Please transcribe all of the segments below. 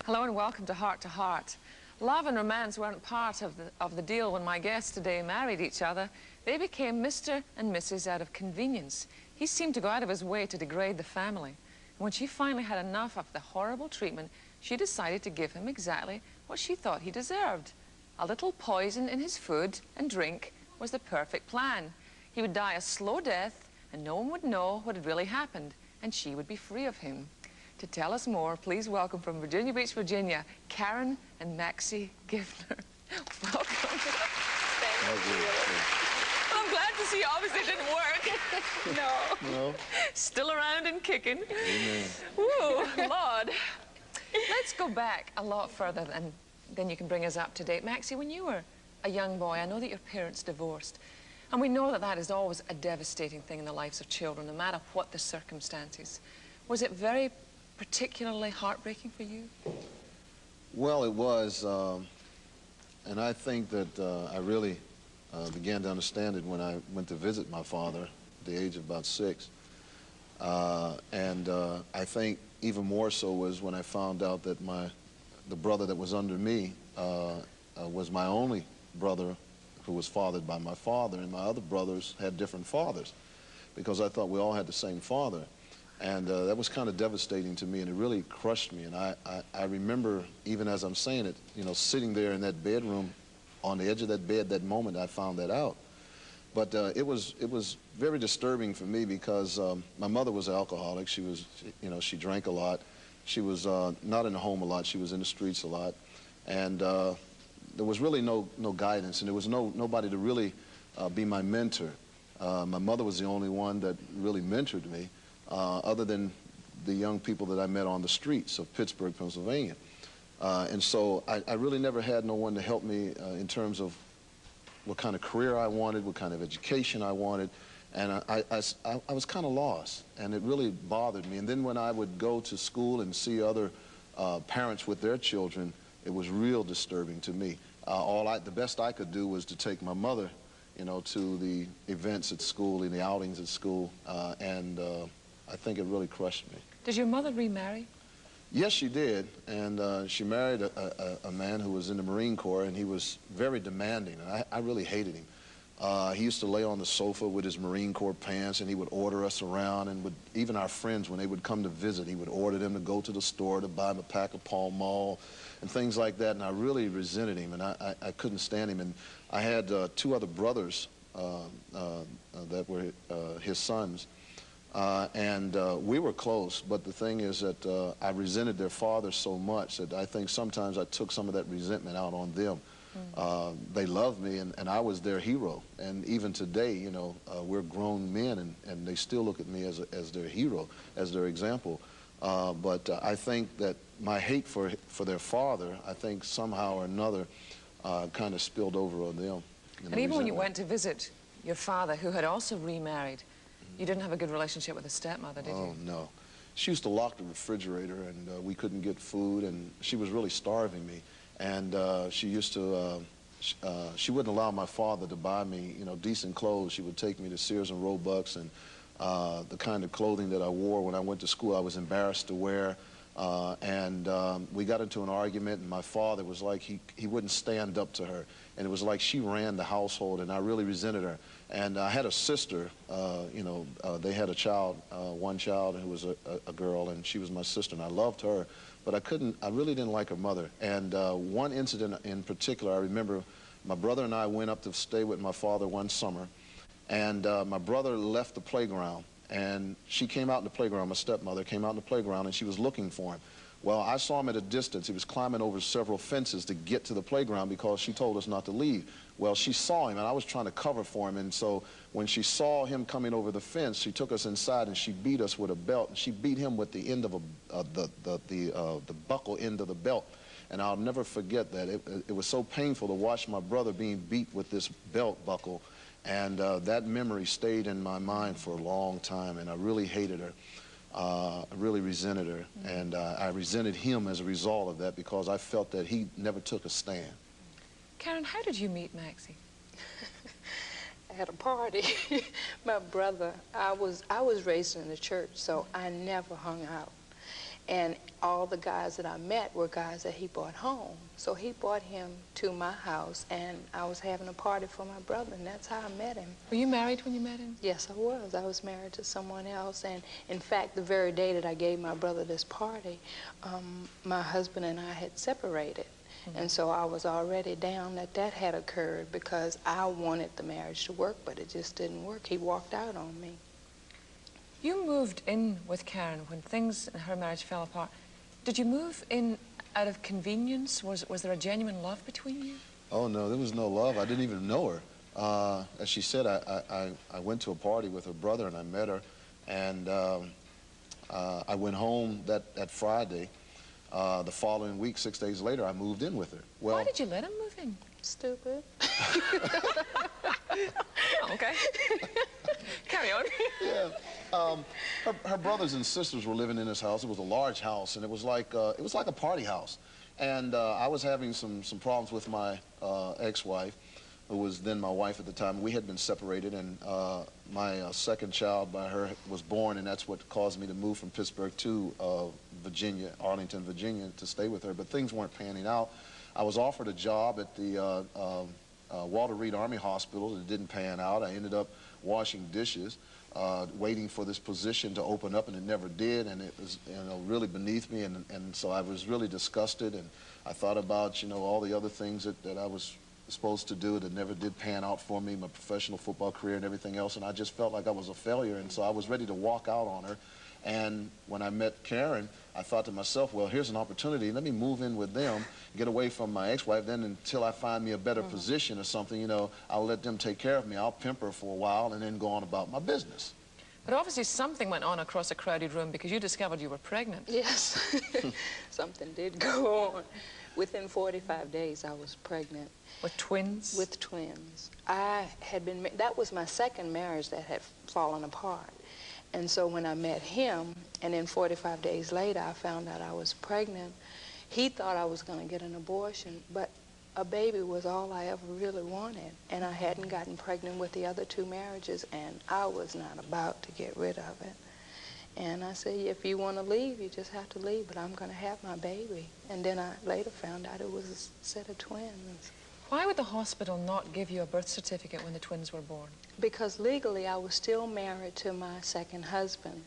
Hello and welcome to Heart to Heart. Love and romance weren't part of the deal when my guests today married each other. They became Mr. and Mrs. out of convenience. He seemed to go out of his way to degrade the family. And when she finally had enough of the horrible treatment, she decided to give him exactly what she thought he deserved. A little poison in his food and drink was the perfect plan. He would die a slow death and no one would know what had really happened, and she would be free of him. To tell us more, please welcome from Virginia Beach, Virginia, Karen and Maxie Givner. Welcome. Thank you. Well, I'm glad to see you. Obviously it didn't work. No. Still around and kicking. Amen. Ooh, Lord. Let's go back a lot further and then you can bring us up to date. Maxie, when you were a young boy, I know that your parents divorced. And we know that that is always a devastating thing in the lives of children, no matter what the circumstances. Was it very particularly heartbreaking for you? Well, it was, and I think that I really began to understand it when I went to visit my father at the age of about 6. I think even more so was when I found out that the brother that was under me was my only brother who was fathered by my father, and my other brothers had different fathers, because I thought we all had the same father. And that was kind of devastating to me, and it really crushed me. And I remember, even as I'm saying it, you know, sitting there in that bedroom, on the edge of that bed, that moment I found that out. But it was very disturbing for me because my mother was an alcoholic. She was, you know, she drank a lot. She was not in the home a lot. She was in the streets a lot. And there was really no guidance, and there was nobody to really be my mentor. My mother was the only one that really mentored me. Other than the young people that I met on the streets of Pittsburgh, Pennsylvania. And so I really never had no one to help me in terms of what kind of career I wanted, what kind of education I wanted. And I was kind of lost, and it really bothered me. And then when I would go to school and see other parents with their children, it was real disturbing to me. The best I could do was to take my mother, you know, to the events at school and the outings at school, I think it really crushed me. Did your mother remarry? Yes, she did, and she married a man who was in the Marine Corps, and he was very demanding, and I really hated him. He used to lay on the sofa with his Marine Corps pants, and he would order us around, and even our friends, when they would come to visit, he would order them to go to the store to buy them a pack of Pall Mall and things like that, and I really resented him, and I couldn't stand him. And I had 2 other brothers that were his sons, we were close, but the thing is that I resented their father so much that I think sometimes I took some of that resentment out on them. They loved me, and I was their hero. And even today, you know, we're grown men, and they still look at me as their hero, as their example. But I think that my hate for their father, I think somehow or another kind of spilled over on them. And even when you went to visit your father, who had also remarried, you didn't have a good relationship with the stepmother, did you? Oh, no. She used to lock the refrigerator, and we couldn't get food, and she was really starving me. And she used to, she wouldn't allow my father to buy me, you know, decent clothes. She would take me to Sears and Roebuck, and the kind of clothing that I wore when I went to school, I was embarrassed to wear. We got into an argument, and my father was like, he wouldn't stand up to her. And it was like she ran the household, and I really resented her. And I had a sister, you know, they had a child, one child who was a girl, and she was my sister, and I loved her. But I really didn't like her mother. And one incident in particular, I remember my brother and I went up to stay with my father one summer, and my brother left the playground, and she came out in the playground, my stepmother came out in the playground, and she was looking for him. Well, I saw him at a distance. He was climbing over several fences to get to the playground because she told us not to leave. Well, she saw him, and I was trying to cover for him, and so when she saw him coming over the fence, she took us inside, and she beat us with a belt, and she beat him with the end of the buckle end of the belt. And I'll never forget that. It was so painful to watch my brother being beat with this belt buckle, and that memory stayed in my mind for a long time, and I really hated her. I really resented her, and I resented him as a result of that because I felt that he never took a stand. Karen, how did you meet Maxie? At a party. My brother, I was raised in the church, so I never hung out. And all the guys that I met were guys that he brought home. So he brought him to my house, and I was having a party for my brother, and that's how I met him. Were you married when you met him? Yes, I was. I was married to someone else, and in fact, the very day that I gave my brother this party, my husband and I had separated. And so I was already down that that had occurred because I wanted the marriage to work, but it just didn't work. He walked out on me. You moved in with Karen when things in her marriage fell apart. Did you move in out of convenience? Was there a genuine love between you? Oh, no, there was no love. I didn't even know her. As she said, I went to a party with her brother, and I met her. And I went home that Friday. The following week, 6 days later, I moved in with her. Well, why did you let him move in? Stupid. Okay. Carry on. Yeah. Her brothers and sisters were living in this house. It was a large house, and it was like a party house. And I was having some problems with my ex-wife, who was then my wife at the time. We had been separated, and my second child by her was born, and that's what caused me to move from Pittsburgh to Virginia, Arlington, Virginia, to stay with her. But things weren't panning out. I was offered a job at the Walter Reed Army Hospital. It didn't pan out. I ended up washing dishes, waiting for this position to open up, and it never did, and it was, you know, really beneath me, and so I was really disgusted, and I thought about, you know, all the other things that I was supposed to do that never did pan out for me, my professional football career and everything else, and I just felt like I was a failure, and so I was ready to walk out on her. And when I met Karen, I thought to myself, well, here's an opportunity. Let me move in with them, get away from my ex-wife. Then until I find me a better position or something, you know, I'll let them take care of me. I'll pimp her for a while and then go on about my business. But obviously something went on across a crowded room because you discovered you were pregnant. Yes. Something did go on. Within 45 days, I was pregnant. With twins? With twins. I had been, that was my second marriage that had fallen apart. And so when I met him, and then 45 days later, I found out I was pregnant, he thought I was going to get an abortion, but a baby was all I ever really wanted. And I hadn't gotten pregnant with the other two marriages, and I was not about to get rid of it. And I said, if you want to leave, you just have to leave, but I'm going to have my baby. And then I later found out it was a set of twins. Why would the hospital not give you a birth certificate when the twins were born? Because legally I was still married to my second husband.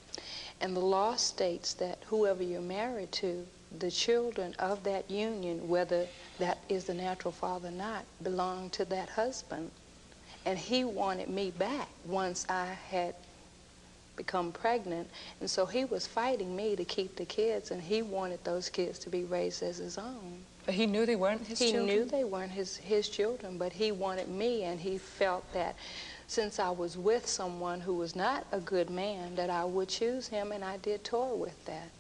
And the law states that whoever you're married to, the children of that union, whether that is the natural father or not, belong to that husband. And he wanted me back once I had become pregnant, and so he was fighting me to keep the kids, and he wanted those kids to be raised as his own. But he knew they weren't his children? He knew they weren't his children, but he wanted me, and he felt that since I was with someone who was not a good man, that I would choose him, and I did toy with that.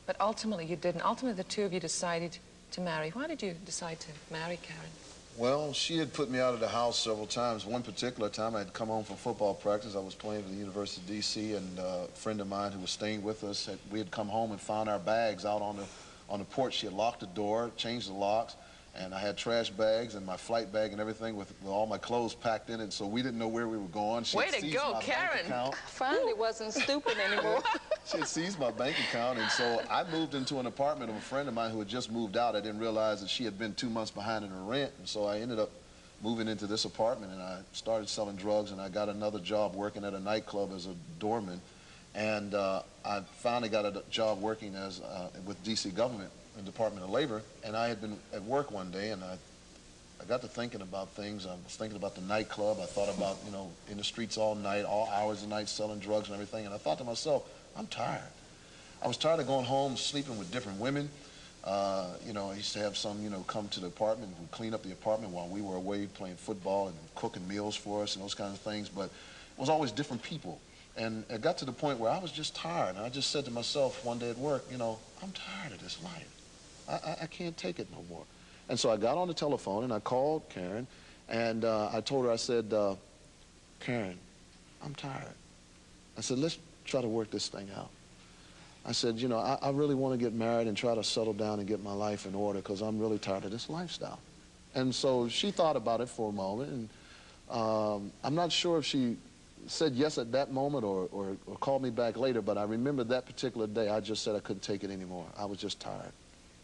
But ultimately you didn't. Ultimately the two of you decided to marry. Why did you decide to marry Karen? Well, she had put me out of the house several times. One particular time I had come home from football practice. I was playing for the University of D.C., and a friend of mine who was staying with us, we had come home and found our bags out on the porch. She had locked the door, changed the locks, and I had trash bags and my flight bag and everything with all my clothes packed in it, so we didn't know where we were going. Way to go, Karen! I finally wasn't stupid anymore. She had seized my bank account, and so I moved into an apartment of a friend of mine who had just moved out. I didn't realize that she had been 2 months behind in her rent, and so I ended up moving into this apartment, and I started selling drugs, and I got another job working at a nightclub as a doorman, and I finally got a job working as with D.C. government in the Department of Labor, and I had been at work one day, and I got to thinking about things. I was thinking about the nightclub. I thought about, you know, in the streets all night, all hours of the night, selling drugs and everything, and I thought to myself, I'm tired. I was tired of going home, sleeping with different women. You know, I used to have some, you know, come to the apartment and clean up the apartment while we were away playing football and cooking meals for us and those kinds of things, but it was always different people. And it got to the point where I was just tired, and I just said to myself one day at work, you know, I'm tired of this life. I can't take it no more. And so I got on the telephone and I called Karen, and I told her, I said, Karen, I'm tired. I said, let's try to work this thing out. I said, you know, I really want to get married and try to settle down and get my life in order because I'm really tired of this lifestyle. And so she thought about it for a moment, and I'm not sure if she said yes at that moment or called me back later, but I remember that particular day I just said I couldn't take it anymore. I was just tired.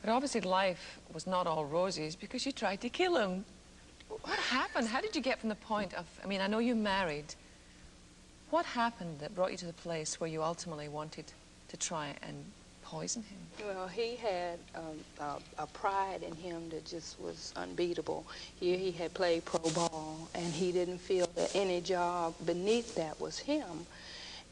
But obviously life was not all roses because you tried to kill him. What happened? How did you get from the point of, I mean, I know you married. What happened that brought you to the place where you ultimately wanted to try and poison him? Well, he had a pride in him that just was unbeatable. He had played pro ball, and he didn't feel that any job beneath that was him.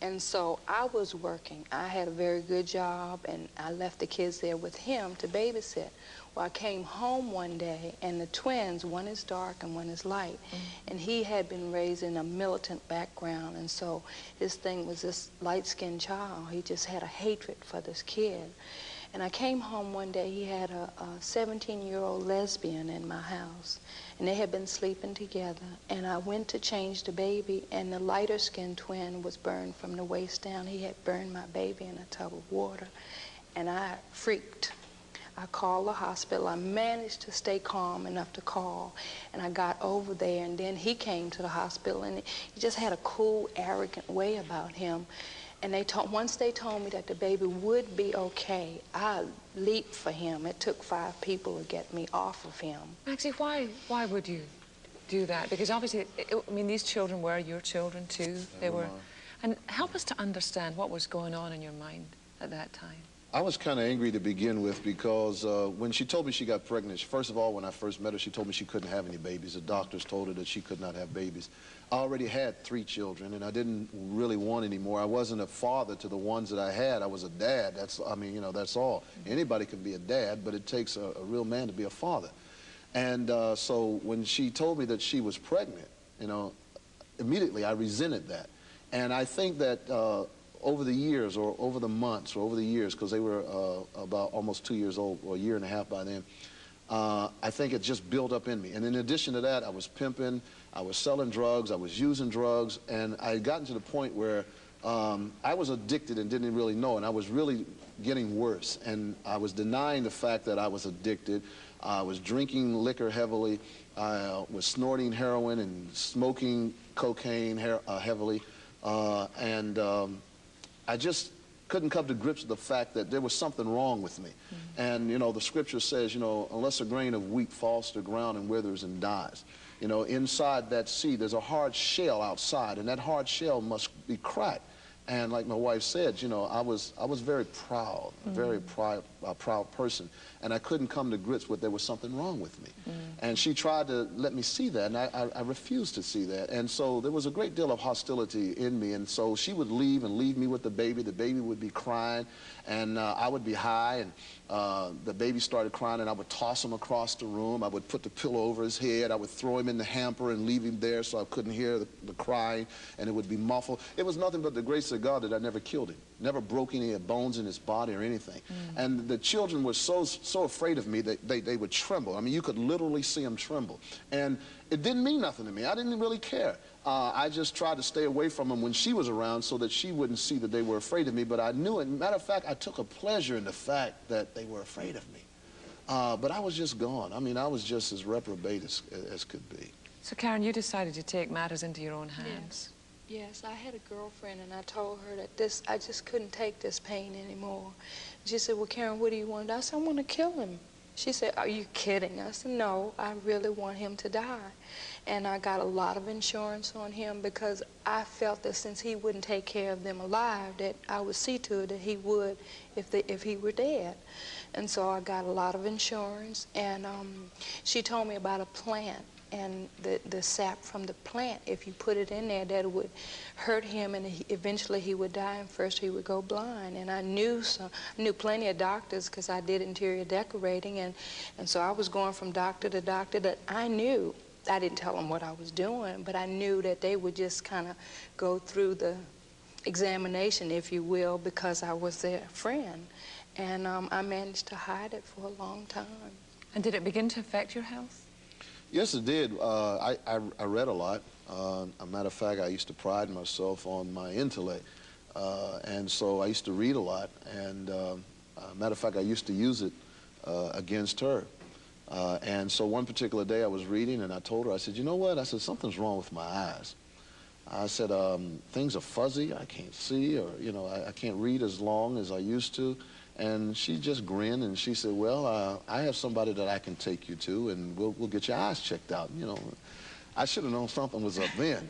And so I was working. I had a very good job, and I left the kids there with him to babysit. Well, I came home one day, and the twins, one is dark and one is light, and he had been raised in a militant background, and so his thing was this light-skinned child. He just had a hatred for this kid. And I came home one day, he had a 17-year-old lesbian in my house, and they had been sleeping together, and I went to change the baby, and the lighter-skinned twin was burned from the waist down. He had burned my baby in a tub of water, and I freaked. I called the hospital. I managed to stay calm enough to call, and I got over there, and then he came to the hospital, and he just had a cool, arrogant way about him. And once they told me that the baby would be okay, I leaped for him. It took 5 people to get me off of him. Maxie, why would you do that? Because obviously, I mean, these children were your children too. They were. And help us to understand what was going on in your mind at that time. I was kind of angry to begin with because when she told me she got pregnant, first of all, when I first met her, she told me she couldn't have any babies. The doctors told her that she could not have babies. I already had 3 children, and I didn't really want any more. I wasn't a father to the ones that I had. I was a dad. I mean, you know, that's all. Anybody can be a dad, but it takes a real man to be a father. And so when she told me that she was pregnant, you know, immediately I resented that. And I think that over the years, or over the months, or over the years, because they were about almost 2 years old, or a year and a half by then, I think it just built up in me. And in addition to that, I was pimping, I was selling drugs, I was using drugs, and I had gotten to the point where I was addicted and didn't really know, and I was really getting worse. And I was denying the fact that I was addicted. I was drinking liquor heavily. I was snorting heroin and smoking cocaine heavily. I just couldn't come to grips with the fact that there was something wrong with me. And, you know, the scripture says, you know, unless a grain of wheat falls to the ground and withers and dies, you know, inside that seed, there's a hard shell outside, and that hard shell must be cracked. And like my wife said, you know, I was very proud, a very proud person, and I couldn't come to grips with there was something wrong with me. And she tried to let me see that, and I refused to see that. And so there was a great deal of hostility in me, and so she would leave and leave me with the baby. The baby would be crying, and I would be high, and the baby started crying, and I would toss him across the room. I would put the pillow over his head. I would throw him in the hamper and leave him there so I couldn't hear the crying, and it would be muffled. It was nothing but the grace of God that I never killed him, never broke any bones in his body or anything. And the children were so afraid of me that they would tremble. I mean, you could literally see them tremble. And it didn't mean nothing to me. I didn't really care. I just tried to stay away from them when she was around so that she wouldn't see that they were afraid of me, but I knew it. Matter of fact, I took a pleasure in the fact that they were afraid of me. But I was just gone. I mean, I was just as reprobate as could be. So, Karen, you decided to take matters into your own hands. Yes, I had a girlfriend, and I told her that I just couldn't take this pain anymore. She said, well, Karen, what do you want? I said, I want to kill him. She said, are you kidding? I said, no, I really want him to die. And I got a lot of insurance on him because I felt that since he wouldn't take care of them alive, that I would see to it that he would if he were dead. And so I got a lot of insurance, and she told me about a plant, and the sap from the plant, if you put it in there, that it would hurt him, and eventually he would die, and first he would go blind. And I knew plenty of doctors because I did interior decorating, and so I was going from doctor to doctor that I knew. I didn't tell them what I was doing, but I knew that they would just kind of go through the examination, if you will, because I was their friend. And I managed to hide it for a long time. And did it begin to affect your health? Yes, it did. I read a lot. A matter of fact, I used to pride myself on my intellect. And so I used to read a lot. And matter of fact, I used to use it against her. And so one particular day I was reading, and I told her, I said, you know what? I said, something's wrong with my eyes. I said, things are fuzzy, I can't see, or, you know, I can't read as long as I used to. And she just grinned and she said, well, I have somebody that I can take you to and we'll get your eyes checked out. You know, I should have known something was up then.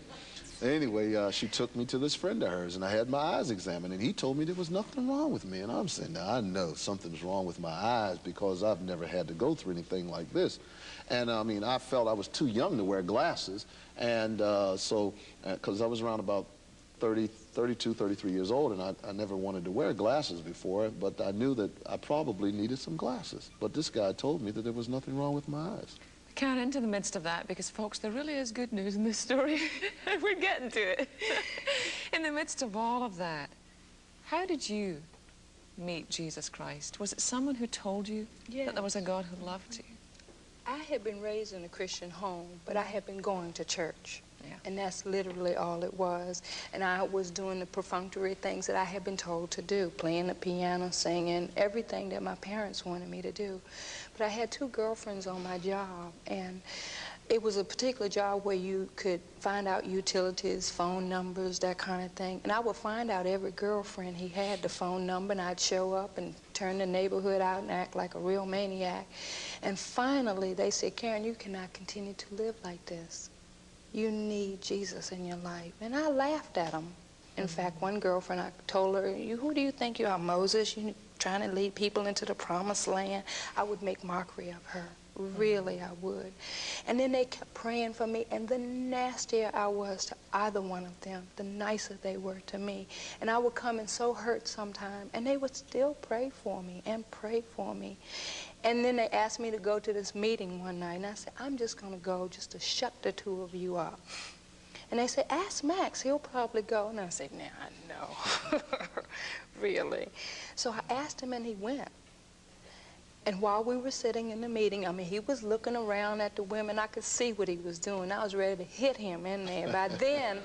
Anyway, she took me to this friend of hers and I had my eyes examined and he told me there was nothing wrong with me. And I'm saying, now I know something's wrong with my eyes because I've never had to go through anything like this. And I mean, I felt I was too young to wear glasses. And because I was around about 32, 33 years old, and I never wanted to wear glasses before, but I knew that I probably needed some glasses. But this guy told me that there was nothing wrong with my eyes. Karen, into the midst of that, because folks, there really is good news in this story. We're getting to it. In the midst of all of that, how did you meet Jesus Christ? Was it someone who told you that there was a God who loved you? I had been raised in a Christian home, but I had been going to church. Yeah. And that's literally all it was. And I was doing the perfunctory things that I had been told to do, playing the piano, singing, everything that my parents wanted me to do. But I had 2 girlfriends on my job, and it was a particular job where you could find out utilities, phone numbers, that kind of thing. And I would find out every girlfriend he had the phone number, and I'd show up and turn the neighborhood out and act like a real maniac. And finally, they said, Karen, you cannot continue to live like this. You need Jesus in your life. And I laughed at them. In fact, one girlfriend, I told her, who do you think you are, Moses? You trying to lead people into the promised land? I would make mockery of her. Really, I would. And then they kept praying for me, and the nastier I was to either one of them, the nicer they were to me. And I would come in so hurt sometime, and they would still pray for me and pray for me. And then they asked me to go to this meeting one night, and I said, I'm just going to go just to shut the 2 of you up. And they said, ask Max, he'll probably go. And I said, nah, no, really. So I asked him, and he went. And while we were sitting in the meeting, I mean, he was looking around at the women. I could see what he was doing. I was ready to hit him in there. By then,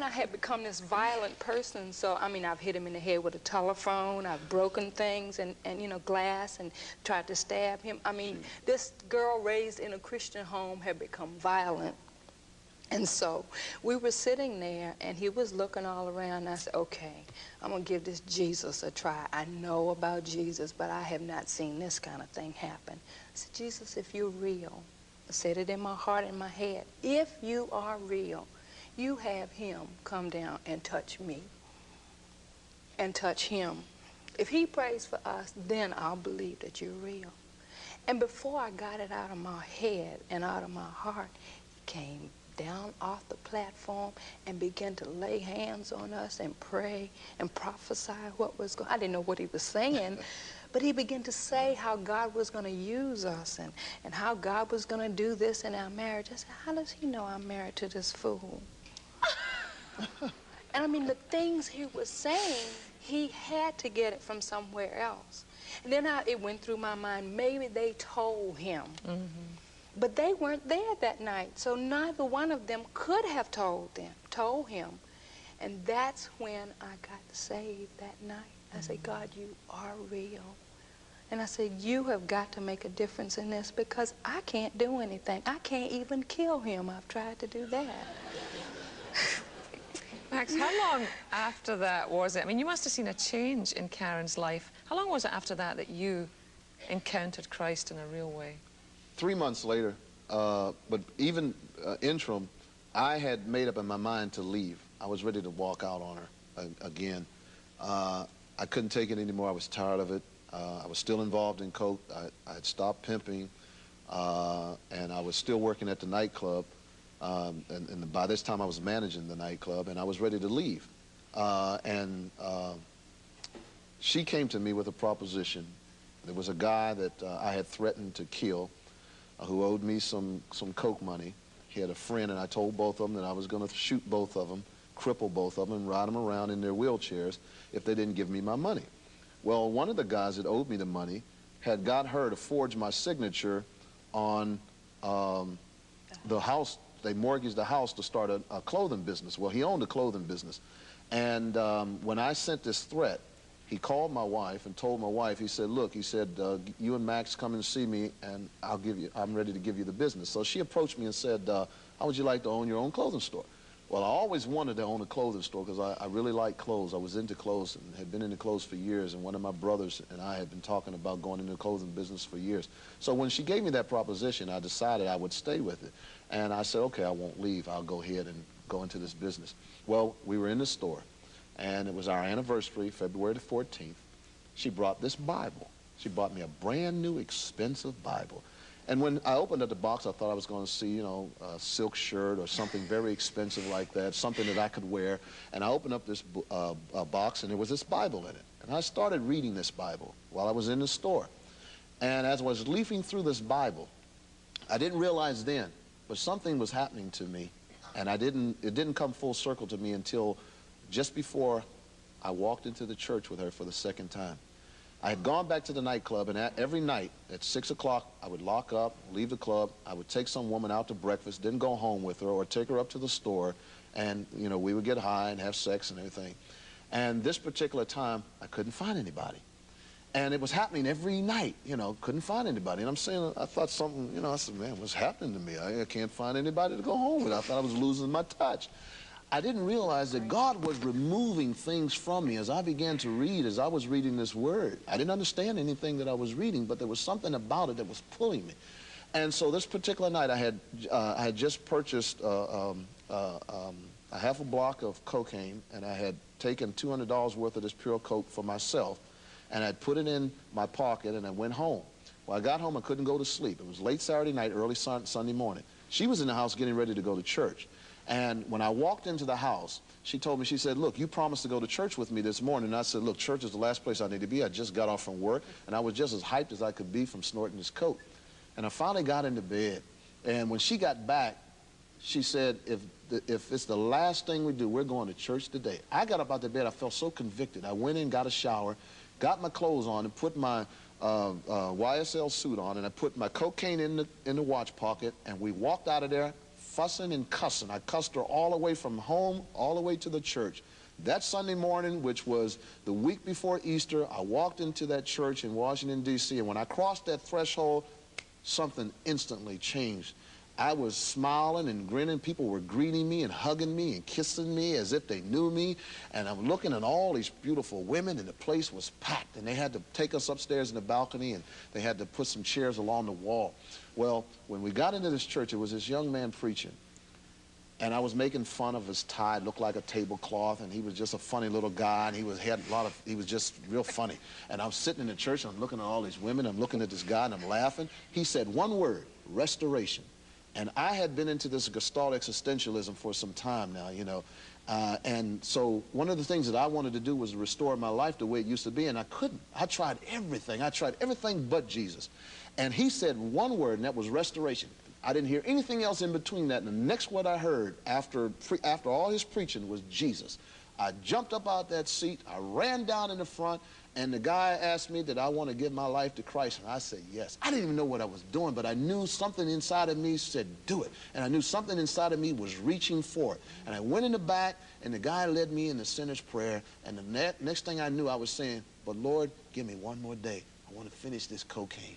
I had become this violent person. So, I mean, I've hit him in the head with a telephone. I've broken things and you know, glass, and tried to stab him. I mean, this girl raised in a Christian home had become violent. And so we were sitting there, and he was looking all around, and I said, okay, I'm going to give this Jesus a try. I know about Jesus, but I have not seen this kind of thing happen. I said, Jesus, if you're real, I said it in my heart and my head, if you are real, you have him come down and touch me and touch him. If he prays for us, then I'll believe that you're real. And before I got it out of my head and out of my heart, he came down off the platform and began to lay hands on us and pray and prophesy what was going on. I didn't know what he was saying, but he began to say how God was going to use us and how God was going to do this in our marriage. I said, how does he know I'm married to this fool? And I mean, the things he was saying, he had to get it from somewhere else. And then it went through my mind, maybe they told him. Mm-hmm. But they weren't there that night, so neither one of them could have told him. And that's when I got saved that night. I said, God, you are real. And I said, you have got to make a difference in this, because I can't do anything. I can't even kill him. I've tried to do that. Max, how long after that was it? I mean, you must have seen a change in Karen's life. How long was it after that that you encountered Christ in a real way? 3 months later, but even interim, I had made up in my mind to leave. I was ready to walk out on her again. I couldn't take it anymore. I was tired of it. I was still involved in coke. I had stopped pimping, and I was still working at the nightclub. And by this time, I was managing the nightclub, and I was ready to leave. She came to me with a proposition. There was a guy that I had threatened to kill, who owed me some coke money. He had a friend, and I told both of them that I was going to shoot both of them, cripple both of them, and ride them around in their wheelchairs if they didn't give me my money. Well, one of the guys that owed me the money had got her to forge my signature on the house. They mortgaged the house to start a clothing business. Well, he owned a clothing business. And when I sent this threat, he called my wife and told my wife, he said, look, he said, you and Max come and see me, and I'm ready to give you the business. So she approached me and said, how would you like to own your own clothing store? Well, I always wanted to own a clothing store because I really like clothes. I was into clothes and had been into clothes for years, and one of my brothers and I had been talking about going into the clothing business for years. So when she gave me that proposition, I decided I would stay with it. And I said, okay, I won't leave. I'll go ahead and go into this business. Well, we were in the store, and it was our anniversary, February the 14th. She brought this Bible. She bought me a brand new, expensive Bible. And when I opened up the box, I thought I was going to see, you know, a silk shirt or something very expensive like that, something that I could wear. And I opened up this box, and there was this Bible in it. And I started reading this Bible while I was in the store. And as I was leafing through this Bible, I didn't realize then, but something was happening to me. And it didn't come full circle to me until just before I walked into the church with her for the second time. I had gone back to the nightclub, and every night at 6 o'clock, I would lock up, leave the club. I would take some woman out to breakfast, then go home with her, or take her up to the store, and, you know, we would get high and have sex and everything. And this particular time, I couldn't find anybody. And it was happening every night, you know, couldn't find anybody. And I'm saying, I thought something, you know, I said, man, what's happening to me? I can't find anybody to go home with. I thought I was losing my touch. I didn't realize that God was removing things from me as I began to read, as I was reading this word. I didn't understand anything that I was reading, but there was something about it that was pulling me. And so this particular night, I had just purchased a half a block of cocaine, and I had taken $200 worth of this pure coke for myself, and I'd put it in my pocket, and I went home. Well, I got home, I couldn't go to sleep. It was late Saturday night, early Sunday morning. She was in the house getting ready to go to church. And when I walked into the house, she told me, she said, look, you promised to go to church with me this morning. And I said, look, church is the last place I need to be. I just got off from work, and I was just as hyped as I could be from snorting this coke. And I finally got into bed. And when she got back, she said, if it's the last thing we do, we're going to church today. I got up out of bed. I felt so convicted. I went in, got a shower, got my clothes on, and put my YSL suit on, and I put my cocaine in the watch pocket, and we walked out of there fussing and cussing. I cussed her all the way from home, all the way to the church. That Sunday morning, which was the week before Easter, I walked into that church in Washington, D.C., and when I crossed that threshold, something instantly changed. I was smiling and grinning. People were greeting me and hugging me and kissing me as if they knew me. And I'm looking at all these beautiful women, and the place was packed. And they had to take us upstairs in the balcony, and they had to put some chairs along the wall. Well, when we got into this church, it was this young man preaching. And I was making fun of his tie. It looked like a tablecloth, and he was just a funny little guy, and he was just real funny. And I'm sitting in the church, and I'm looking at all these women, I'm looking at this guy, and I'm laughing. He said one word, restoration. And I had been into this Gestalt existentialism for some time now, you know. And so one of the things that I wanted to do was restore my life the way it used to be, and I couldn't. I tried everything. I tried everything but Jesus. And he said one word, and that was restoration. I didn't hear anything else in between that. And the next word I heard after all his preaching was Jesus. I jumped up out that seat. I ran down in the front, and the guy asked me, did I want to give my life to Christ? And I said, yes. I didn't even know what I was doing, but I knew something inside of me said, do it. And I knew something inside of me was reaching for it. And I went in the back, and the guy led me in the sinner's prayer. And the next thing I knew, I was saying, but Lord, give me one more day. I want to finish this cocaine.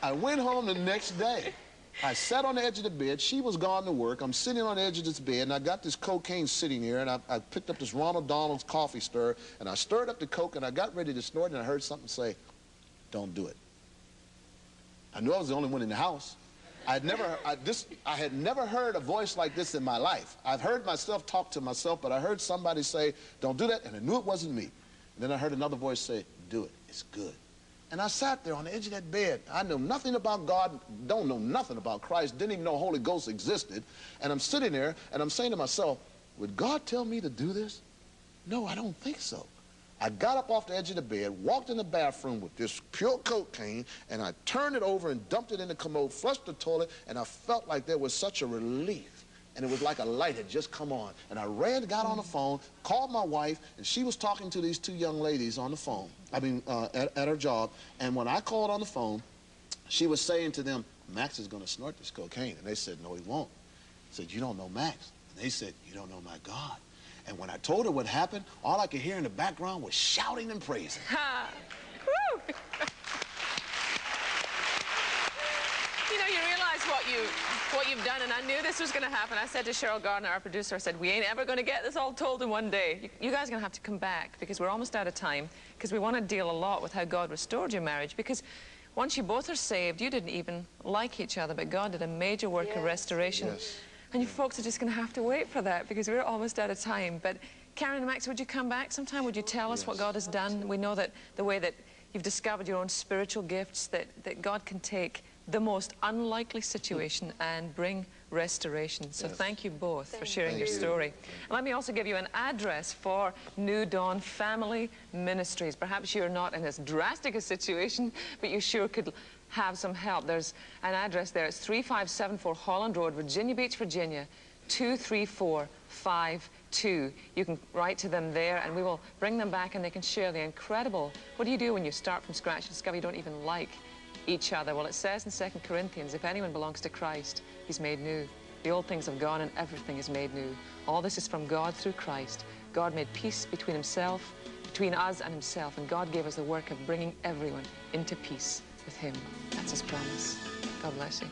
I went home the next day. I sat on the edge of the bed. She was gone to work. I'm sitting on the edge of this bed, and I got this cocaine sitting here, and I picked up this Ronald Donald's coffee stirrer, and I stirred up the coke, and I got ready to snort, and I heard something say, don't do it. I knew I was the only one in the house. I had never heard a voice like this in my life. I've heard myself talk to myself, but I heard somebody say, don't do that, and I knew it wasn't me. And then I heard another voice say, do it, it's good. And I sat there on the edge of that bed. I know nothing about God, don't know nothing about Christ, didn't even know Holy Ghost existed. And I'm sitting there, and I'm saying to myself, would God tell me to do this? No, I don't think so. I got up off the edge of the bed, walked in the bathroom with this pure cocaine, and I turned it over and dumped it in the commode, flushed the toilet, and I felt like there was such a relief. And it was like a light had just come on. And I got on the phone, called my wife, and she was talking to these two young ladies on the phone, at her job. And when I called on the phone, she was saying to them, Max is going to snort this cocaine. And they said, no, he won't. I said, you don't know Max. And they said, you don't know my God. And when I told her what happened, all I could hear in the background was shouting and praising. what you've done, and I knew this was going to happen. I said to Cheryl Gardner, our producer, I said, we ain't ever going to get this all told in one day. You guys are going to have to come back, because we're almost out of time, because we want to deal a lot with how God restored your marriage, because once you both are saved, you didn't even like each other, but God did a major work of restoration. Yes. And you folks are just going to have to wait for that, because we're almost out of time. But Karen and Max, would you come back sometime? Would you tell us what God has done? We know that the way that you've discovered your own spiritual gifts, that God can take the most unlikely situation and bring restoration. So thank you both for sharing your story. And let me also give you an address for New Dawn Family Ministries. Perhaps you're not in as drastic a situation, but you sure could have some help. There's an address there. It's 3574 Holland Road, Virginia Beach, Virginia, 23452. You can write to them there, and we will bring them back, and they can share the incredible... What do you do when you start from scratch and discover you don't even like each other? Well, it says in 2 Corinthians, if anyone belongs to Christ, he's made new. The old things have gone and everything is made new. All this is from God through Christ. God made peace between himself, between us and himself, and God gave us the work of bringing everyone into peace with him. That's his promise. God bless you.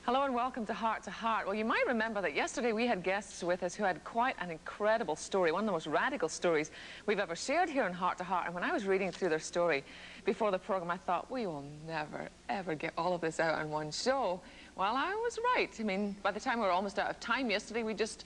Hello and welcome to Heart to Heart. Well, you might remember that yesterday we had guests with us who had quite an incredible story, one of the most radical stories we've ever shared here in Heart to Heart. And when I was reading through their story before the program, I thought, we will never, ever get all of this out on one show. Well, I was right. I mean, by the time we were almost out of time yesterday, we just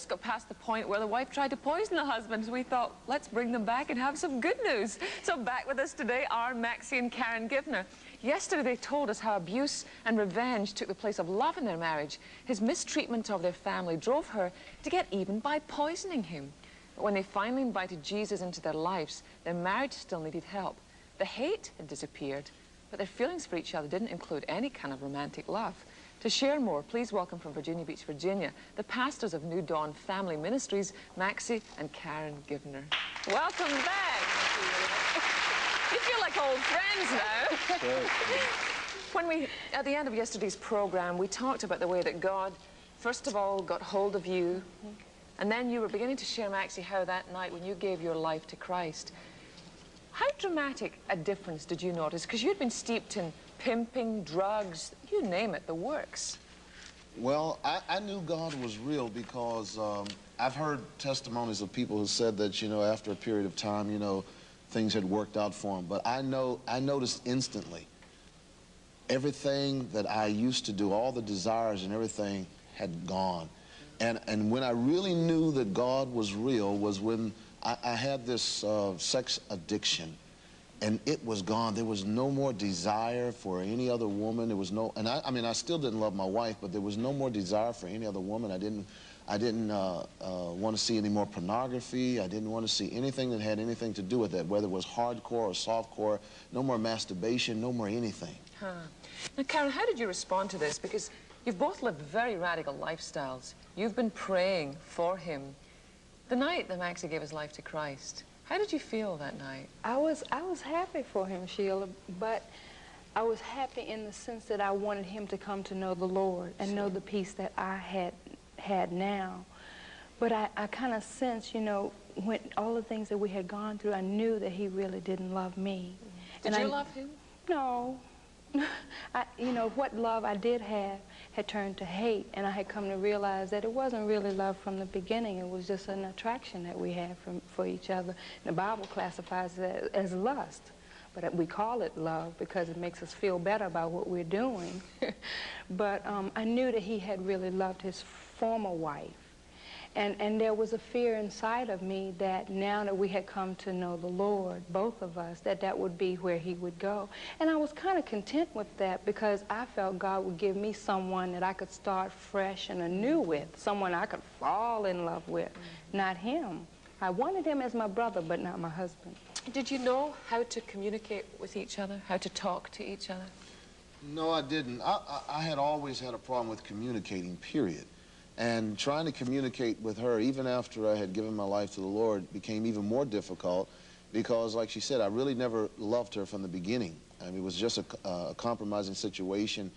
got past the point where the wife tried to poison the husband. So we thought, let's bring them back and have some good news. So back with us today are Maxie and Karen Givner. Yesterday they told us how abuse and revenge took the place of love in their marriage. His mistreatment of their family drove her to get even by poisoning him. But when they finally invited Jesus into their lives, their marriage still needed help. The hate had disappeared, but their feelings for each other didn't include any kind of romantic love. To share more, please welcome from Virginia Beach, Virginia, the pastors of New Dawn Family Ministries, Maxie and Karen Givner. Welcome back. You feel like old friends now. When we, at the end of yesterday's program, we talked about the way that God, first of all, got hold of you, and then you were beginning to share, Maxie, how that night when you gave your life to Christ, how dramatic a difference did you notice? Because you'd been steeped in pimping, drugs, you name it, the works. Well, I knew God was real because I've heard testimonies of people who said that, you know, after a period of time, you know, things had worked out for them. But I noticed instantly everything that I used to do, all the desires and everything had gone. And when I really knew that God was real was when I had this sex addiction. And it was gone. There was no more desire for any other woman. There was no, and I mean, I still didn't love my wife, but there was no more desire for any other woman. I didn't want to see any more pornography. I didn't want to see anything that had anything to do with that, whether it was hardcore or softcore. No more masturbation, no more anything. Huh. Now, Karen, how did you respond to this? Because you've both lived very radical lifestyles. You've been praying for him. The night that Maxie gave his life to Christ, how did you feel that night? I was happy for him, Sheila, but I was happy in the sense that I wanted him to come to know the Lord and know the peace that I had now. But I kind of sensed, you know, when all the things that we had gone through, I knew that he really didn't love me. Did you love him? No. You know, what love I did have had turned to hate, and I had come to realize that it wasn't really love from the beginning. It was just an attraction that we had for each other. The Bible classifies it as lust, but we call it love because it makes us feel better about what we're doing. But I knew that he had really loved his former wife. And there was a fear inside of me that now that we had come to know the Lord, both of us, that would be where he would go. And I was kind of content with that because I felt God would give me someone that I could start fresh and anew with, someone I could fall in love with, not him. I wanted him as my brother, but not my husband. Did you know how to communicate with each other, how to talk to each other? No, I didn't. I had always had a problem with communicating, period. And trying to communicate with her, even after I had given my life to the Lord, became even more difficult because, like she said, I really never loved her from the beginning. I mean, it was just a compromising situation.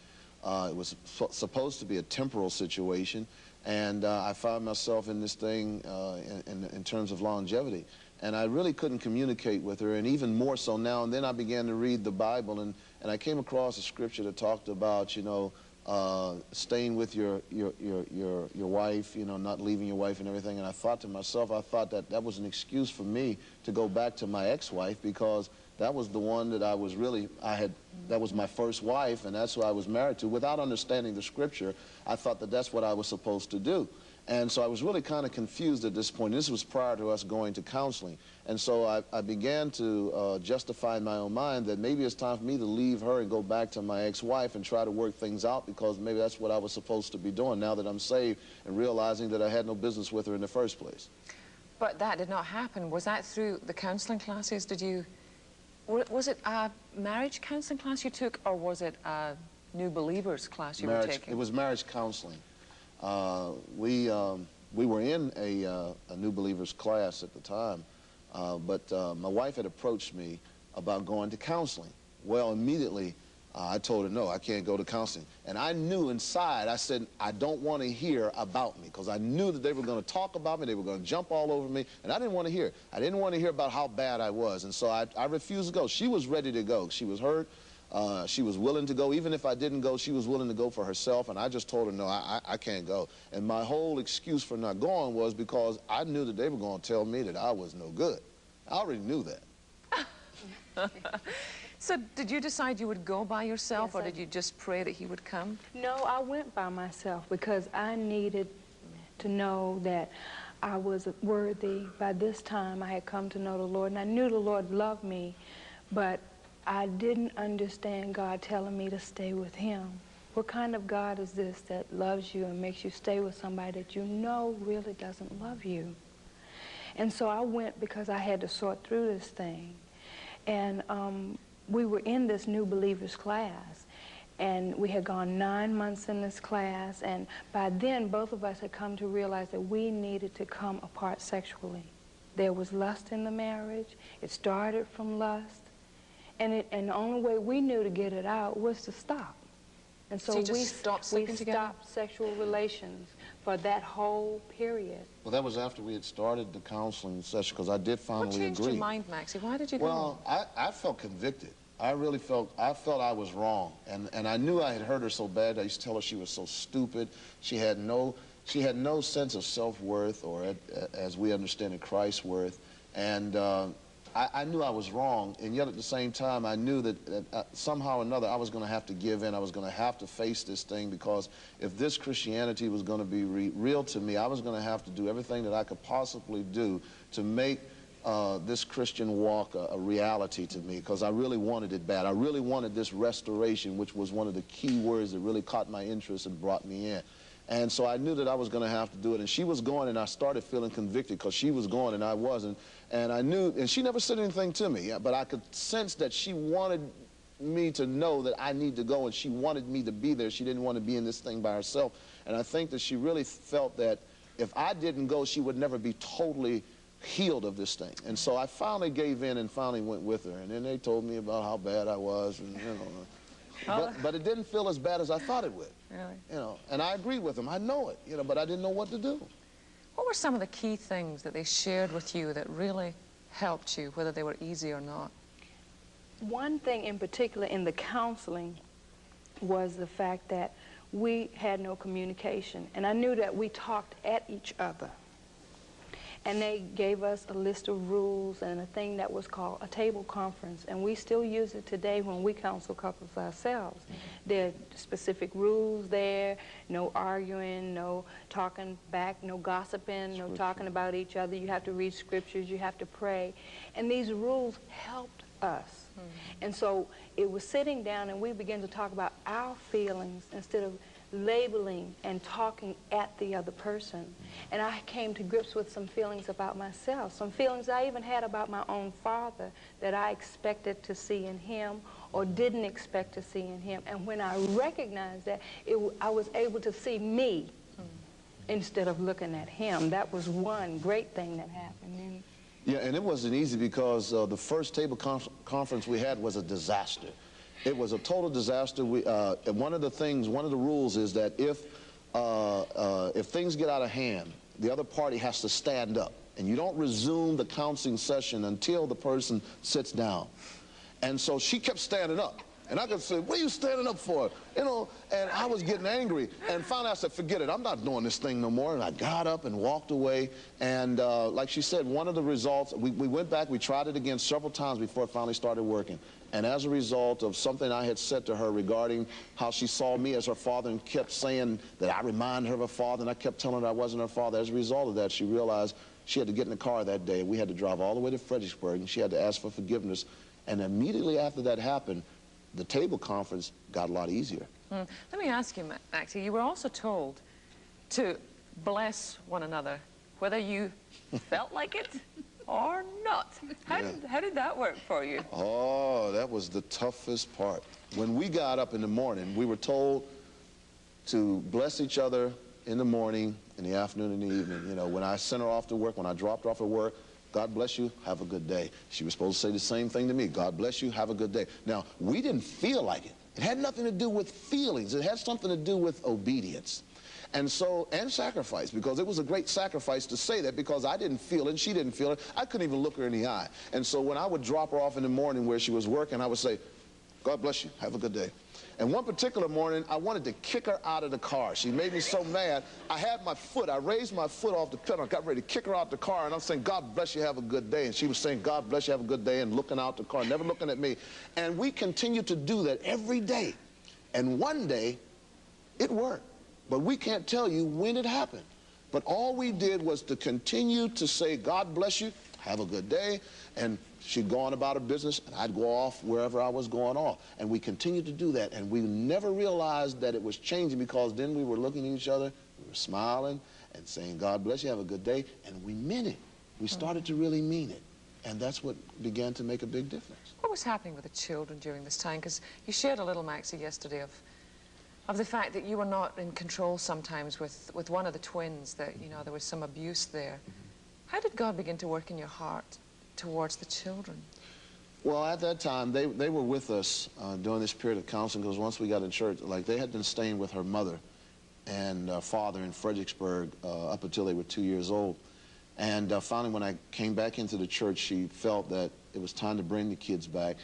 It was supposed to be a temporal situation, And I found myself in this thing in terms of longevity. And I really couldn't communicate with her, and even more so now. And then I began to read the Bible, and I came across a scripture that talked about, you know, staying with your wife, you know, not leaving your wife and everything. And I thought to myself, I thought that that was an excuse for me to go back to my ex-wife, because that was the one that I was really, that was my first wife, and that's who I was married to. Without understanding the scripture, I thought that that's what I was supposed to do. And so I was really kind of confused at this point. This was prior to us going to counseling. And so I began to justify in my own mind that maybe it's time for me to leave her and go back to my ex-wife and try to work things out, because maybe that's what I was supposed to be doing now that I'm saved, and realizing that I had no business with her in the first place. But that did not happen. Was that through the counseling classes? Did you... Was it a marriage counseling class you took, or was it a new believers class you were taking? It was marriage counseling. We were in a new believers class at the time, but my wife had approached me about going to counseling. Well, immediately I told her, no, I can't go to counseling. And I knew inside, I said, I don't want to hear about me, because I knew that they were going to talk about me, they were going to jump all over me, and I didn't want to hear. I didn't want to hear about how bad I was, and so I refused to go. She was ready to go. She was hurt. She was willing to go. Even if I didn't go, she was willing to go for herself, and I just told her, no, I can't go. And my whole excuse for not going was because I knew that they were going to tell me that I was no good. I already knew that. So did you decide you would go by yourself, Yes, or did you just pray that he would come? No, I went by myself because I needed to know that I was worthy. By this time, I had come to know the Lord, and I knew the Lord loved me, but I didn't understand God telling me to stay with him. What kind of God is this that loves you and makes you stay with somebody that you know really doesn't love you? And so I went because I had to sort through this thing. And we were in this new believers class, and we had gone 9 months in this class, and by then both of us had come to realize that we needed to come apart sexually. There was lust in the marriage. It started from lust. And the only way we knew to get it out was to stop. And so you just stopped sleeping together? stopped sexual relations for that whole period. Well, that was after we had started the counseling session, because I did finally agree. What changed your mind, Maxie? Why did you go? Well, I felt convicted. I really felt I was wrong. And I knew I had hurt her so bad. I used to tell her she was so stupid. She had no sense of self-worth, or as we understand it, Christ's worth. And I knew I was wrong, and yet at the same time, I knew that somehow or another I was going to have to give in. I was going to have to face this thing, because if this Christianity was going to be real to me, I was going to have to do everything that I could possibly do to make this Christian walk a reality to me, because I really wanted it bad. I really wanted this restoration, which was one of the key words that really caught my interest and brought me in. And so I knew that I was going to have to do it. And she was going, and I started feeling convicted because she was going and I wasn't. And I knew, and she never said anything to me, but I could sense that she wanted me to know that I need to go, and she wanted me to be there. She didn't want to be in this thing by herself. And I think that she really felt that if I didn't go, she would never be totally healed of this thing. And so I finally gave in and finally went with her. And then they told me about how bad I was, and you know. But it didn't feel as bad as I thought it would. Really? You know, and I agree with them. I know it, you know, but I didn't know what to do. What were some of the key things that they shared with you that really helped you, whether they were easy or not? One thing in particular in the counseling was the fact that we had no communication. And I knew that we talked at each other. And they gave us a list of rules and a thing that was called a table conference. And we still use it today when we counsel couples ourselves. There are specific rules there, no arguing, no talking back, no gossiping, no talking about each other. You have to read scriptures, you have to pray. And these rules helped us. And so it was sitting down and we began to talk about our feelings instead of labeling and talking at the other person. And I came to grips with some feelings about myself, some feelings I even had about my own father that I expected to see in him or didn't expect to see in him. And when I recognized that, I was able to see me instead of looking at him. That was one great thing that happened. Yeah, and it wasn't easy because the first table conference we had was a disaster. It was a total disaster. One of the rules is that if if things get out of hand, the other party has to stand up. And you don't resume the counseling session until the person sits down. And so she kept standing up. And I could say, what are you standing up for? You know, and I was getting angry. And finally I said, forget it, I'm not doing this thing no more. And I got up and walked away. And like she said, one of the results, we went back, we tried it again several times before it finally started working. And as a result of something I had said to her regarding how she saw me as her father and kept saying that I reminded her of her father, and I kept telling her I wasn't her father, as a result of that, she realized she had to get in the car that day. We had to drive all the way to Fredericksburg, and she had to ask for forgiveness. And immediately after that happened, the table conference got a lot easier. Let me ask you, Maxie, you were also told to bless one another, whether you felt like it or not. How did that work for you? Oh, that was the toughest part. When we got up in the morning, we were told to bless each other in the morning, in the afternoon, and the evening. You know, when I sent her off to work, when I dropped her off at work, God bless you, have a good day. She was supposed to say the same thing to me. God bless you, have a good day. Now, we didn't feel like it. It had nothing to do with feelings. It had something to do with obedience. And so, and sacrifice, because it was a great sacrifice to say that, because I didn't feel it and she didn't feel it. I couldn't even look her in the eye. And so when I would drop her off in the morning where she was working, I would say, God bless you, have a good day. And one particular morning, I wanted to kick her out of the car. She made me so mad. I had my foot, I raised my foot off the pedal, I got ready to kick her out the car, and I'm saying, God bless you, have a good day. And she was saying, God bless you, have a good day, and looking out the car, never looking at me. And we continued to do that every day. And one day, it worked. But we can't tell you when it happened. But all we did was to continue to say, God bless you, have a good day, and she'd go on about her business, and I'd go off wherever I was going off. And we continued to do that, and we never realized that it was changing, because then we were looking at each other, we were smiling and saying, God bless you, have a good day, and we meant it. We started to really mean it, and that's what began to make a big difference. What was happening with the children during this time? Because you shared a little, Maxie, yesterday of the fact that you were not in control sometimes with one of the twins, that, you know, there was some abuse there. How did God begin to work in your heart towards the children? Well, at that time, they were with us during this period of counseling, because once we got in church, like, they had been staying with her mother and father in Fredericksburg up until they were 2 years old. And finally, when I came back into the church, she felt that it was time to bring the kids back.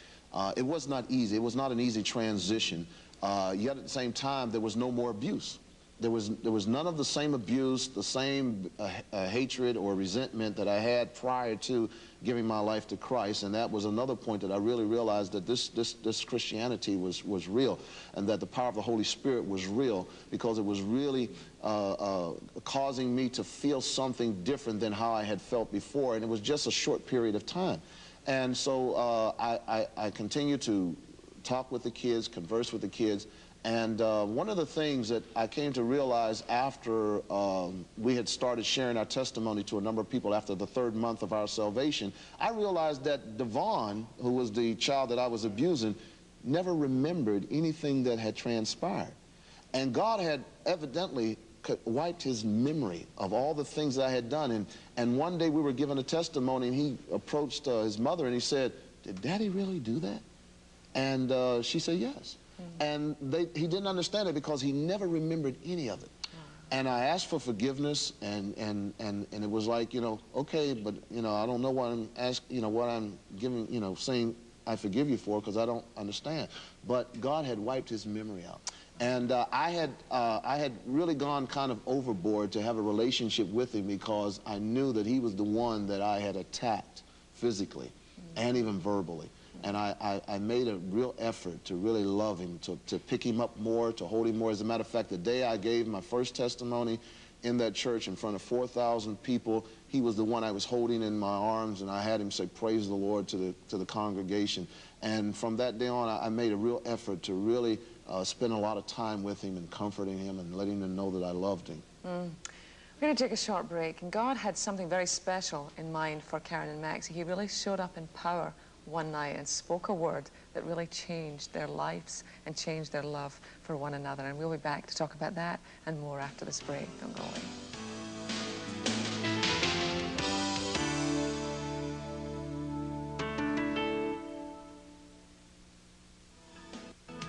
It was not easy. It was not an easy transition. Yet at the same time, there was no more abuse. There was none of the same abuse, the same hatred or resentment that I had prior to giving my life to Christ. And that was another point that I really realized, that this Christianity was real, and that the power of the Holy Spirit was real, because it was really causing me to feel something different than how I had felt before. And it was just a short period of time. And so I continued to talk with the kids, converse with the kids. And one of the things that I came to realize after we had started sharing our testimony to a number of people after the 3rd month of our salvation, I realized that Devon, who was the child that I was abusing, never remembered anything that had transpired. And God had evidently wiped his memory of all the things that I had done. And one day we were given a testimony, and he approached his mother and he said, "Did Daddy really do that?" And she said, "Yes." And he didn't understand it, because he never remembered any of it. And I asked for forgiveness, and it was like, you know, okay, but, you know, I don't know what I'm asking, you know, what I'm giving, you know, saying I forgive you for, because I don't understand. But God had wiped his memory out. And I had really gone kind of overboard to have a relationship with him, because I knew that he was the one that I had attacked physically and even verbally. And I made a real effort to really love him, to pick him up more, to hold him more. As a matter of fact, the day I gave my first testimony in that church in front of 4,000 people, he was the one I was holding in my arms, and I had him say, "Praise the Lord," to the congregation. And from that day on, I made a real effort to really spend a lot of time with him and comforting him and letting him know that I loved him. We're going to take a short break, and God had something very special in mind for Karen and Maxie. He really showed up in power one night and spoke a word that really changed their lives and changed their love for one another. And we'll be back to talk about that and more after this break. Don't go away.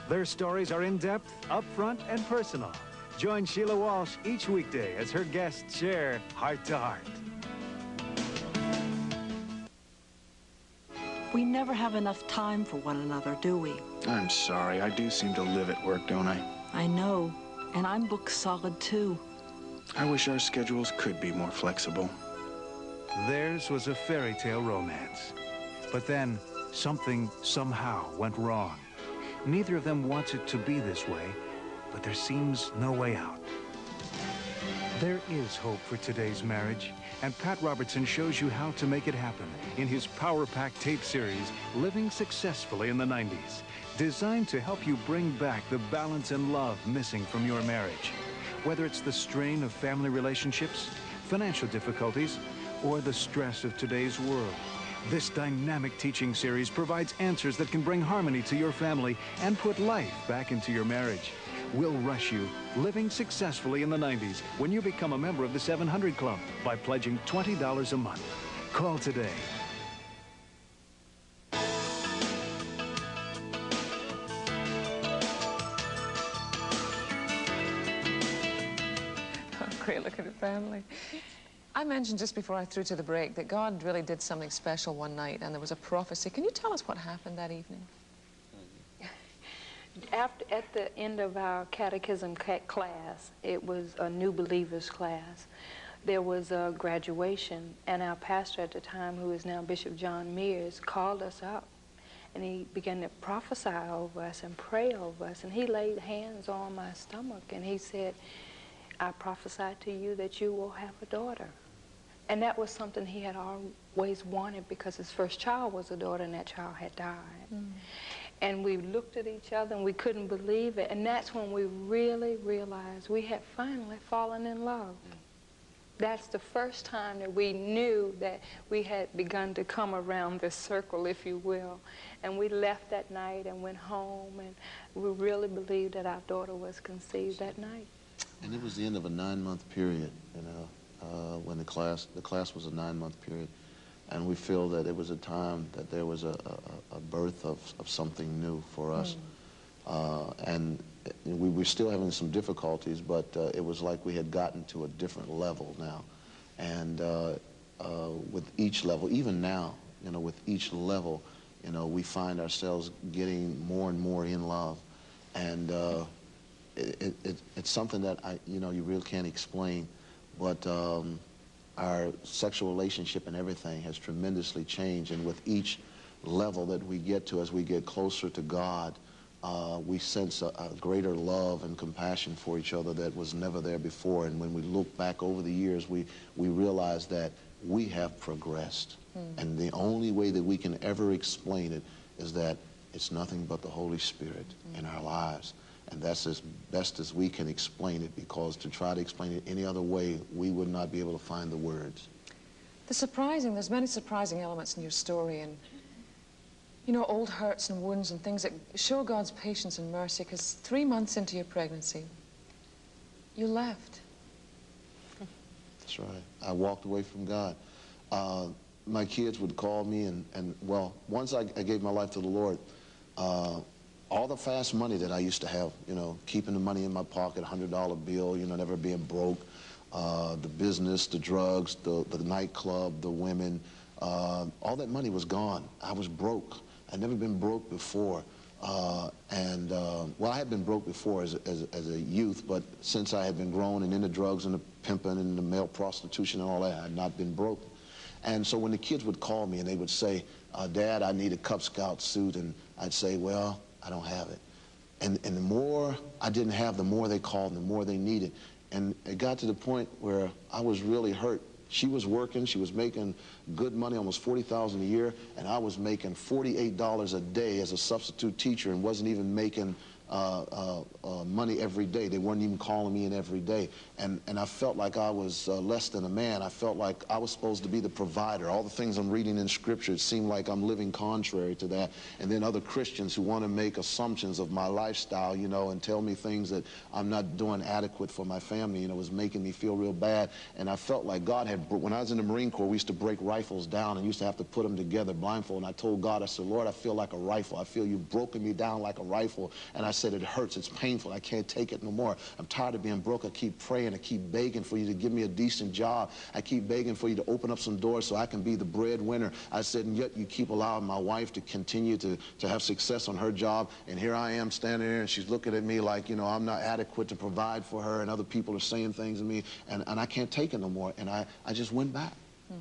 Their stories are in-depth, upfront, and personal. Join Sheila Walsh each weekday as her guests share Heart to Heart. We never have enough time for one another, do we? I'm sorry. I do seem to live at work, don't I? I know, and I'm booked solid too. I wish our schedules could be more flexible. Theirs was a fairy tale romance. But then, something somehow went wrong. Neither of them wants it to be this way, but there seems no way out. There is hope for today's marriage, and Pat Robertson shows you how to make it happen in his Power Pack tape series, Living Successfully in the 90s, designed to help you bring back the balance and love missing from your marriage. Whether it's the strain of family relationships, financial difficulties, or the stress of today's world, this dynamic teaching series provides answers that can bring harmony to your family and put life back into your marriage. We'll rush you Living Successfully in the 90s when you become a member of the 700 Club by pledging $20 a month. Call today. Great looking family. I mentioned just before I threw to the break that God really did something special one night, and there was a prophecy. Can you tell us what happened that evening? At the end of our catechism class, it was a new believers class. There was a graduation, and our pastor at the time, who is now Bishop John Mears, called us up, and he began to prophesy over us and pray over us, and he laid hands on my stomach, and he said, I prophesy to you that you will have a daughter. And that was something he had always wanted, because his first child was a daughter and that child had died. Mm. And we looked at each other and we couldn't believe it. And that's when we really realized we had finally fallen in love. Mm. That's the first time that we knew that we had begun to come around this circle, if you will. And we left that night and went home, and we really believed that our daughter was conceived that night. And it was the end of a 9-month period, you know, when the class was a 9-month period. And we feel that it was a time that there was a birth of something new for us. And we were still having some difficulties, but it was like we had gotten to a different level now. And with each level, even now, you know, with each level, you know, we find ourselves getting more and more in love. And it's something that you know, you really can't explain, but our sexual relationship and everything has tremendously changed. And with each level that we get to, as we get closer to God, we sense a greater love and compassion for each other that was never there before. And when we look back over the years, we realize that we have progressed. And the only way that we can ever explain it is that it's nothing but the Holy Spirit in our lives. And that's as best as we can explain it, because to try to explain it any other way, we would not be able to find the words. There's many surprising elements in your story, and, you know, old hurts and wounds and things that show God's patience and mercy, because 3 months into your pregnancy, you left. That's right. I walked away from God. My kids would call me, and well, once I gave my life to the Lord, all the fast money that I used to have, you know, keeping the money in my pocket, $100 bill, you know, never being broke, the business, the drugs, the nightclub, the women, all that money was gone. I was broke. I'd never been broke before. Well, I had been broke before as a youth, but since I had been grown and into drugs and the pimping and the male prostitution and all that, I had not been broke. And so when the kids would call me and they would say, Dad, I need a Cub Scout suit, and I'd say, well, I don't have it. And the more I didn't have, the more they called and the more they needed. And it got to the point where I was really hurt. She was working, she was making good money, almost $40,000 a year, and I was making $48 a day as a substitute teacher and wasn't even making money every day. They weren't even calling me in every day. And I felt like I was less than a man. I felt like I was supposed to be the provider. All the things I'm reading in Scripture, it seemed like I'm living contrary to that. And then other Christians who want to make assumptions of my lifestyle, you know, and tell me things that I'm not doing adequate for my family, you know, was making me feel real bad. And I felt like God had, when I was in the Marine Corps, we used to break rifles down and used to have to put them together blindfold. And I told God, I said, Lord, I feel like a rifle. I feel you've broken me down like a rifle. And I said, it hurts, it's painful, I can't take it no more. I'm tired of being broke. I keep praying, I keep begging for you to give me a decent job. I keep begging for you to open up some doors so I can be the breadwinner. I said, and yet you keep allowing my wife to continue to have success on her job, and here I am standing there, and she's looking at me like, you know, I'm not adequate to provide for her, and other people are saying things to me, and I can't take it no more. And I just went back.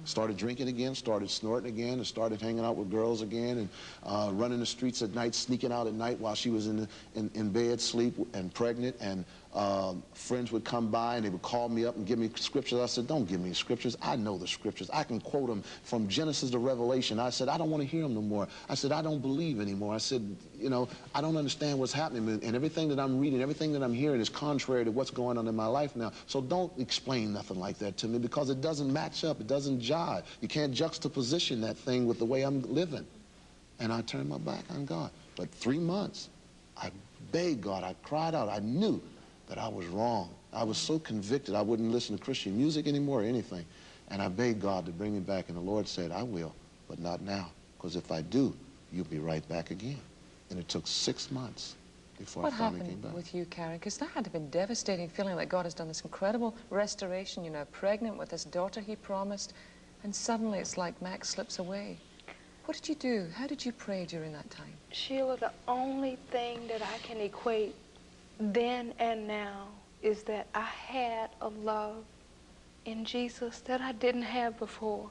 Started drinking again, started snorting again, and started hanging out with girls again, and running the streets at night, sneaking out at night while she was in bed, sleep, and pregnant. And friends would come by and they would call me up and give me scriptures. I said, don't give me scriptures. I know the scriptures. I can quote them from Genesis to Revelation. I said, I don't want to hear them no more. I said, I don't believe anymore. I said, you know, I don't understand what's happening, and everything that I'm reading, everything that I'm hearing is contrary to what's going on in my life now. So don't explain nothing like that to me, because it doesn't match up. It doesn't jive. You can't juxtaposition that thing with the way I'm living. And I turned my back on God. But 3 months, I begged God. I cried out. I knew that I was wrong. I was so convicted I wouldn't listen to Christian music anymore or anything. And I begged God to bring me back, and the Lord said, I will, but not now, because if I do, you'll be right back again. And it took 6 months before I finally came back. What happened with you, Karen? Because that had to have been devastating, feeling like God has done this incredible restoration. You're now pregnant with this daughter he promised, and suddenly it's like Max slips away. What did you do? How did you pray during that time? Sheila, the only thing that I can equate then and now is that I had a love in Jesus that I didn't have before.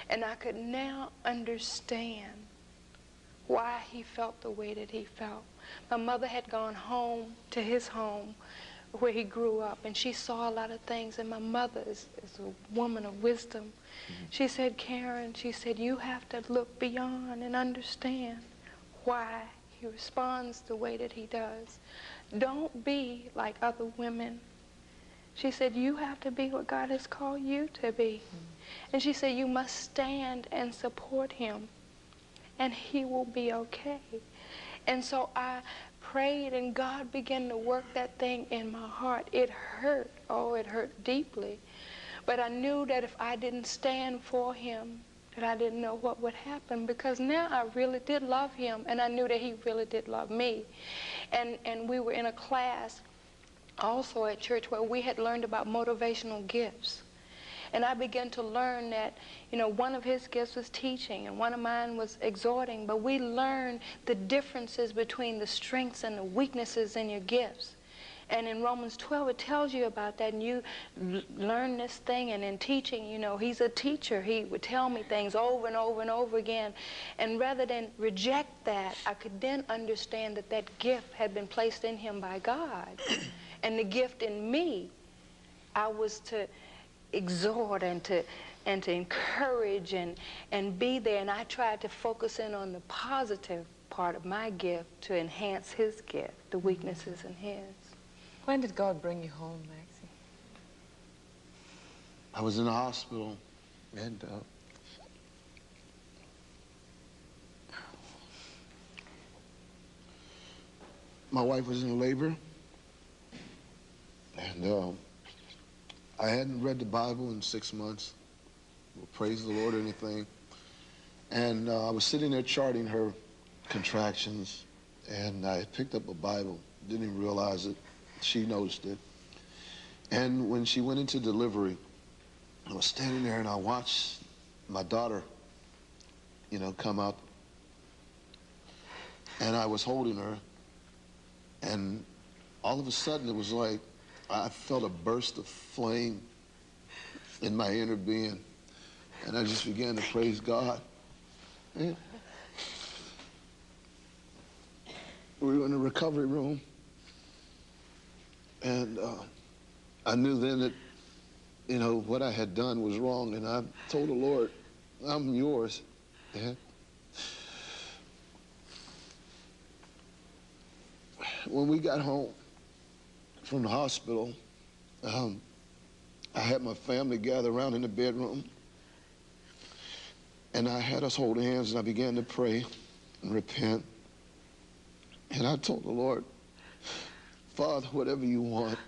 And I could now understand why he felt the way that he felt. My mother had gone home to his home where he grew up, and she saw a lot of things, and my mother is a woman of wisdom. She said, Karen, she said, you have to look beyond and understand why he responds the way that he does. Don't be like other women. She said, you have to be what God has called you to be. And she said, you must stand and support him, and he will be okay. And so I prayed, and God began to work that thing in my heart. It hurt. Oh, it hurt deeply. But I knew that if I didn't stand for him, that I didn't know what would happen, because now I really did love him, and I knew that he really did love me. And we were in a class also at church where we had learned about motivational gifts. And I began to learn that, you know, one of his gifts was teaching and one of mine was exhorting, but we learned the differences between the strengths and the weaknesses in your gifts. And in Romans 12, it tells you about that, and you learn this thing, and in teaching, you know, he's a teacher. He would tell me things over and over and over again, and rather than reject that, I could then understand that that gift had been placed in him by God. And the gift in me, I was to exhort and to encourage and be there, and I tried to focus in on the positive part of my gift to enhance his gift, the weaknesses in his. When did God bring you home, Maxie? I was in the hospital, and my wife was in labor, and I hadn't read the Bible in 6 months, or praise the Lord or anything, and I was sitting there charting her contractions, and I picked up a Bible, didn't even realize it. She noticed it. And when she went into delivery, I was standing there and I watched my daughter, you know, come up. And I was holding her. And all of a sudden it was like I felt a burst of flame in my inner being. And I just began to praise God. And we were in the recovery room. And I knew then that, you know, what I had done was wrong, and I told the Lord, I'm yours, Dad. When we got home from the hospital, I had my family gather around in the bedroom, and I had us hold hands, and I began to pray and repent. And I told the Lord, Father, whatever you want,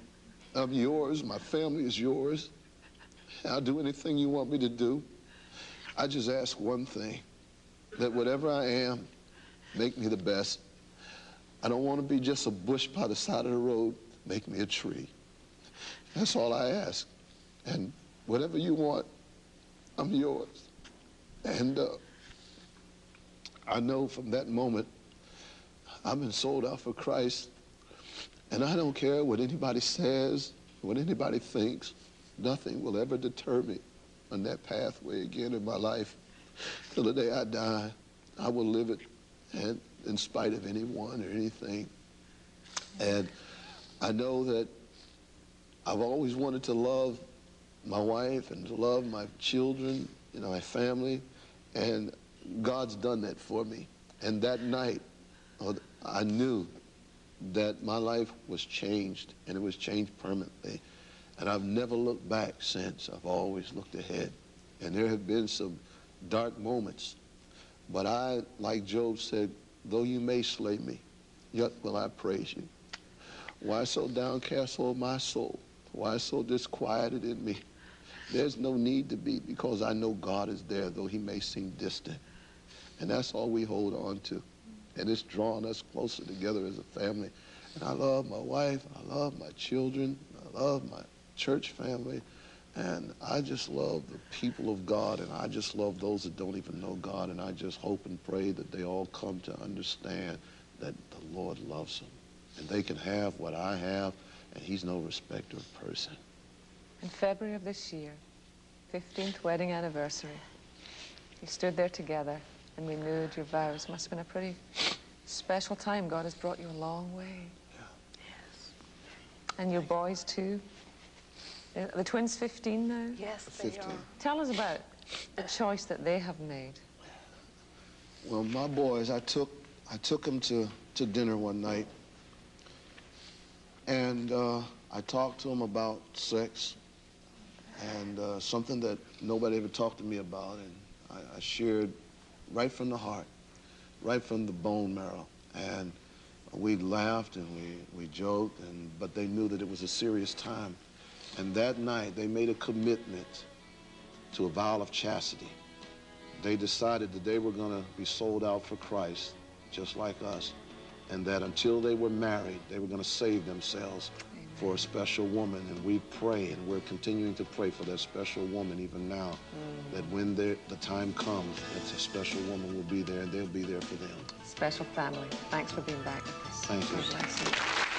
I'm yours. My family is yours. I'll do anything you want me to do. I just ask one thing, that whatever I am, make me the best. I don't want to be just a bush by the side of the road. Make me a tree. That's all I ask. And whatever you want, I'm yours. And I know from that moment, I've been sold out for Christ. And I don't care what anybody says, what anybody thinks. Nothing will ever deter me on that pathway again in my life. Till the day I die, I will live it, and in spite of anyone or anything. And I know that I've always wanted to love my wife and to love my children, you know, my family, and God's done that for me. And that night, I knew that my life was changed, and it was changed permanently. And I've never looked back since. I've always looked ahead. And there have been some dark moments. But I, like Job said, though you may slay me, yet will I praise you. Why so downcast, O my soul? Why so disquieted in me? There's no need to be, because I know God is there, though he may seem distant. And that's all we hold on to. And it's drawn us closer together as a family. And I love my wife, I love my children, I love my church family, and I just love the people of God, and I just love those that don't even know God, and I just hope and pray that they all come to understand that the Lord loves them, and they can have what I have, and he's no respecter of person. In February of this year, 15th wedding anniversary, you stood there together and renewed your vows. Must have been a pretty special time. God has brought you a long way. Yeah. Yes. And your boys, too? The twins 15 now? Yes, they 15. are. Tell us about the choice that they have made. Well, my boys, I took them to dinner one night, and I talked to them about sex, and something that nobody ever talked to me about, and I shared right from the heart, right from the bone marrow. And we laughed and we joked, but they knew that it was a serious time. And that night, they made a commitment to a vow of chastity. They decided that they were going to be sold out for Christ, just like us, and that until they were married, they were going to save themselves for a special woman. And we pray, and we're continuing to pray for that special woman even now, that when the time comes, that a special woman will be there, and they'll be there for them. Special family. Thanks for being back with us. Thank you. God bless you.